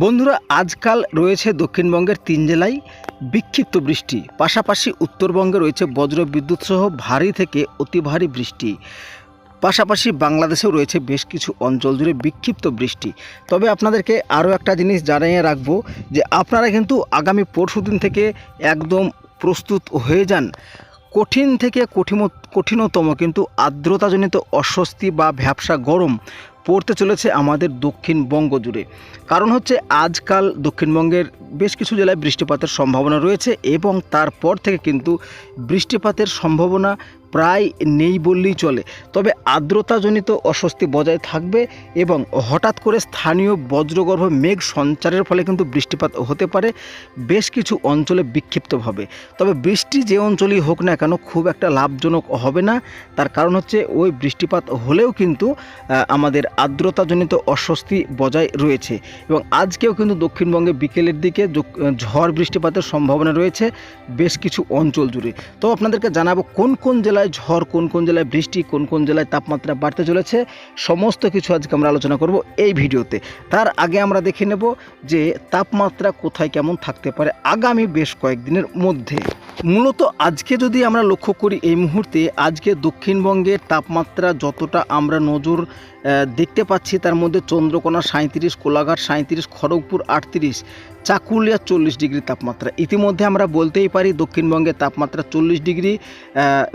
বন্ধুরা, আজকাল রয়েছে দক্ষিণবঙ্গের ৩ জেলায় বিক্ষিপ্ত বৃষ্টি, পাশাপাশি উত্তরবঙ্গে রয়েছে বজ্রবিদ্যুৎ সহ ভারী থেকে অতি ভারী বৃষ্টি। পাশাপাশি বাংলাদেশেও রয়েছে বেশ কিছু অঞ্চল জুড়ে বিক্ষিপ্ত বৃষ্টি। তবে আপনাদেরকে আরও একটা জিনিস জানিয়ে রাখবো যে আপনারা কিন্তু আগামী পরশুদিন থেকে একদম প্রস্তুত হয়ে যান। কঠিন থেকে কঠিনতম কিন্তু আর্দ্রতাজনিত অস্বস্তি বা ভ্যাপসা গরম পড়তে চলেছে আমাদের দক্ষিণবঙ্গ জুড়ে। কারণ হচ্ছে আজকাল দক্ষিণবঙ্গের বেশ কিছু জেলায় বৃষ্টিপাতের সম্ভাবনা রয়েছে এবং তারপর থেকে কিন্তু বৃষ্টিপাতের সম্ভাবনা প্রায় নেই বললেই চলে। তবে আর্দ্রতাজনিত অস্বস্তি বজায় থাকবে এবং হঠাৎ করে স্থানীয় বজ্রগর্ভ মেঘ সঞ্চারের ফলে কিন্তু বৃষ্টিপাত হতে পারে বেশ কিছু অঞ্চলে বিক্ষিপ্তভাবে। তবে বৃষ্টি যে অঞ্চলেই হোক না কেন খুব একটা লাভজনক হবে না। তার কারণ হচ্ছে ওই বৃষ্টিপাত হলেও কিন্তু আমাদের আর্দ্রতাজনিত অস্বস্তি বজায় রয়েছে এবং আজকেও কিন্তু দক্ষিণবঙ্গে বিকেলের দিকে ঝড় বৃষ্টিপাতের সম্ভাবনা রয়েছে বেশ কিছু অঞ্চল জুড়ে। তো আপনাদেরকে জানাবো কোন কোন জেলায় ঝড়, কোন কোন জেলায় বৃষ্টি, কোন কোন জেলায় তাপমাত্রা বাড়তে চলেছে, সমস্ত কিছু আজকে আমরা আলোচনা করব এই ভিডিওতে। তার আগে আমরা দেখে নেব যে তাপমাত্রা কোথায় কেমন থাকতে পারে আগামী বেশ কয়েকদিনের মধ্যে। মূলত আজকে যদি আমরা লক্ষ্য করি, এই মুহূর্তে আজকে দক্ষিণবঙ্গের তাপমাত্রা যতটা আমরা নজর দেখতে পাচ্ছি তার মধ্যে চন্দ্রকোনা 37, কোলাঘাট 37, খড়গপুর 38, চাকুলিয়া 40 ডিগ্রি তাপমাত্রা। ইতিমধ্যে আমরা বলতেই পারি দক্ষিণবঙ্গের তাপমাত্রা 40 ডিগ্রি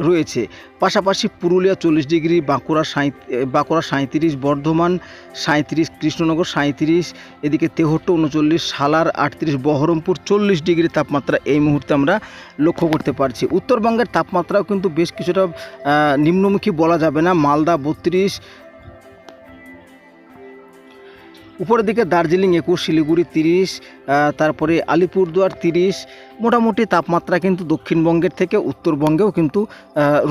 রয়েছে। পাশাপাশি পুরুলিয়া 40 ডিগ্রি, বাঁকুড়া 37, বর্ধমান 37, কৃষ্ণনগর 37, এদিকে তেহট্ট 39, সালার 38, বহরমপুর 40 ডিগ্রি তাপমাত্রা এই মুহূর্তে আমরা লক্ষ্য করতে পারছি। উত্তরবঙ্গের তাপমাত্রাও কিন্তু বেশ কিছুটা নিম্নমুখী বলা যাবে না। মালদা 32, উপরের দিকে দার্জিলিং 21, শিলিগুড়ি 30, তারপরে আলিপুরদুয়ার 30। মোটামুটি তাপমাত্রা কিন্তু দক্ষিণবঙ্গের থেকে উত্তরবঙ্গেও কিন্তু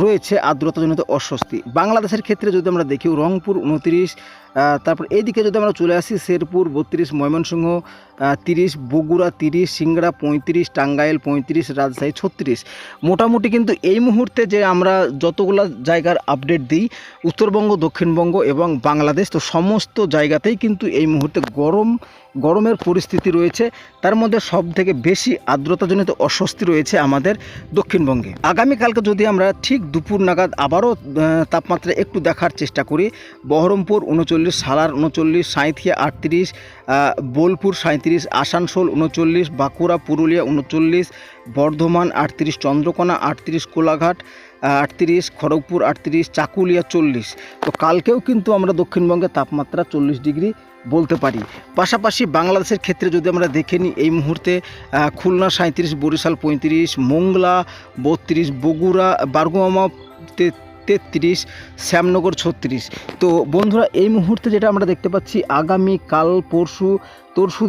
রয়েছে আর্দ্রতাজনিত অস্বস্তি। বাংলাদেশের ক্ষেত্রে যদি আমরা দেখি, রংপুর 29, তারপর এইদিকে যদি আমরা চলে আসি, শেরপুর 32, ময়মনসিংহ 30, বগুড়া 30, সিংড়া 35, টাঙ্গাইল 35, রাজশাহী 36। মোটামুটি কিন্তু এই মুহূর্তে যে আমরা যতগুলো জায়গার আপডেট দিই, উত্তরবঙ্গ, দক্ষিণবঙ্গ এবং বাংলাদেশ, তো সমস্ত জায়গাতেই কিন্তু এই মুহূর্তে গরমের পরিস্থিতি রয়েছে। তার মধ্যে সব থেকে বেশি আর্দ্রতাজনিত অস্বস্তি রয়েছে আমাদের দক্ষিণবঙ্গে। আগামীকালকে যদি আমরা ঠিক দুপুর নাগাদ আবারও তাপমাত্রা একটু দেখার চেষ্টা করি, বহরমপুর 39, সালার 39, সাঁইথিয়া 38, বোলপুর 37, আসানসোল 39, বাঁকুড়া পুরুলিয়া 39, বর্ধমান 38, চন্দ্রকোনা 38, কোলাঘাট 38, খড়গপুর 38, চাকুলিয়া 40। তো কালকেও কিন্তু আমরা দক্ষিণবঙ্গে তাপমাত্রা 40 ডিগ্রি বলতে পারি। পাশাপাশি বাংলাদেশের ক্ষেত্রে যদি আমরা দেখে নিই, এই মুহূর্তে খুলনা 37, বরিশাল 35, মোংলা 32, বগুড়া, বারগুমা 33, শ্যামনগর 36। তো বন্ধুরা, এই মুহূর্তে যেটা আমরা দেখতে পাচ্ছি, আগামী কাল পরশু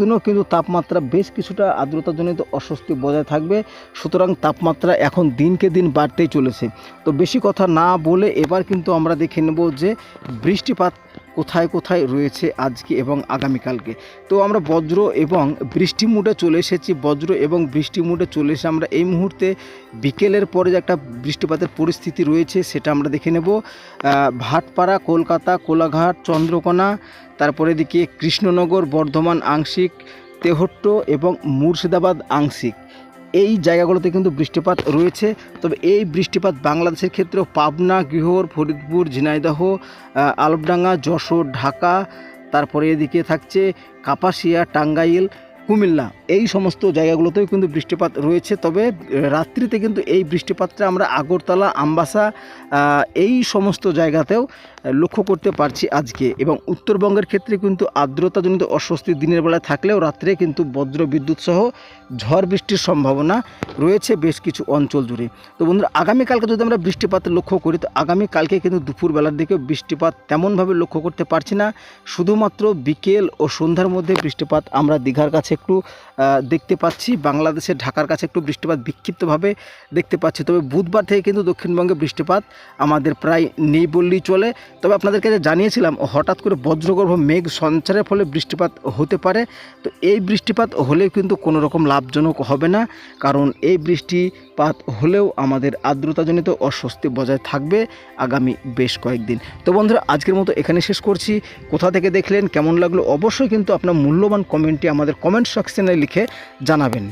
দিনও কিন্তু তাপমাত্রা বেশ কিছুটা আর্দ্রতাজনিত অস্বস্তি বজায় থাকবে। সুতরাং তাপমাত্রা এখন দিনকে দিন বাড়তেই চলেছে। তো বেশি কথা না বলে এবার কিন্তু আমরা দেখে নেব যে বৃষ্টিপাত কোথায় কোথায় রয়েছে আজকে এবং আগামীকালকে। তো আমরা বজ্র এবং বৃষ্টি মুডে চলে এসেছি। আমরা এই মুহূর্তে বিকেলের পরে যে একটা বৃষ্টিপাতের পরিস্থিতি রয়েছে সেটা আমরা দেখে নেব। ভাটপাড়া, কলকাতা, কোলাঘাট, চন্দ্রকোনা, তারপরে এদিকে কৃষ্ণনগর, বর্ধমান আংশিক, তেহট্ট এবং মুর্শিদাবাদ আংশিক, এই জায়গাগুলোতে কিন্তু বৃষ্টিপাত রয়েছে। তবে এই বৃষ্টিপাত বাংলাদেশের ক্ষেত্রেও পাবনা, গৃহর, ফরিদপুর, ঝিনাইদহ, আলমডাঙ্গা, যশোর, ঢাকা, তারপরে এদিকে থাকছে কাপাসিয়া, টাঙ্গাইল, কুমিল্লা, এই সমস্ত জায়গাগুলোতেও কিন্তু বৃষ্টিপাত রয়েছে। তবে রাত্রিতে কিন্তু এই বৃষ্টিপাতটা আমরা আগরতলা, আমবাসা, এই সমস্ত জায়গাতেও লক্ষ্য করতে পারছি আজকে। এবং উত্তরবঙ্গের ক্ষেত্রে কিন্তু আর্দ্রতাজনিত অস্বস্তি দিনের বেলায় থাকলেও রাত্রে কিন্তু বজ্র বিদ্যুৎ সহ ঝড় বৃষ্টির সম্ভাবনা রয়েছে বেশ কিছু অঞ্চল জুড়ে। তো বন্ধুরা, আগামীকালকে যদি আমরা বৃষ্টিপাত লক্ষ্য করি, তো আগামীকালকে কিন্তু দুপুরবেলার দিকে বৃষ্টিপাত তেমনভাবে লক্ষ্য করতে পারছি না। শুধুমাত্র বিকেল ও সন্ধ্যার মধ্যে বৃষ্টিপাত আমরা দীঘার কাছে একটু দেখতে পাচ্ছি, বাংলাদেশের ঢাকার কাছে একটু বৃষ্টিপাত বিক্ষিপ্তভাবে দেখতে পাচ্ছি। তবে বুধবার থেকে কিন্তু দক্ষিণবঙ্গে বৃষ্টিপাত আমাদের প্রায় নেই বললেই চলে। তবে আপনাদেরকে যে জানিয়েছিলাম হঠাৎ করে বজ্রগর্ভ মেঘ সঞ্চারের ফলে বৃষ্টিপাত হতে পারে। তো এই বৃষ্টিপাত হলেও কিন্তু কোনো রকম লাভজনক হবে না, কারণ এই বৃষ্টিপাত হলেও আমাদের আর্দ্রতাজনিত অস্বস্তি বজায় থাকবে আগামী বেশ কয়েকদিন। তো বন্ধুরা, আজকের মতো এখানে শেষ করছি। কোথা থেকে দেখলেন, কেমন লাগলো, অবশ্যই কিন্তু আপনার মূল্যবান কমেন্টটি আমাদের কমেন্ট সেকশনে লিখে জানাবেন।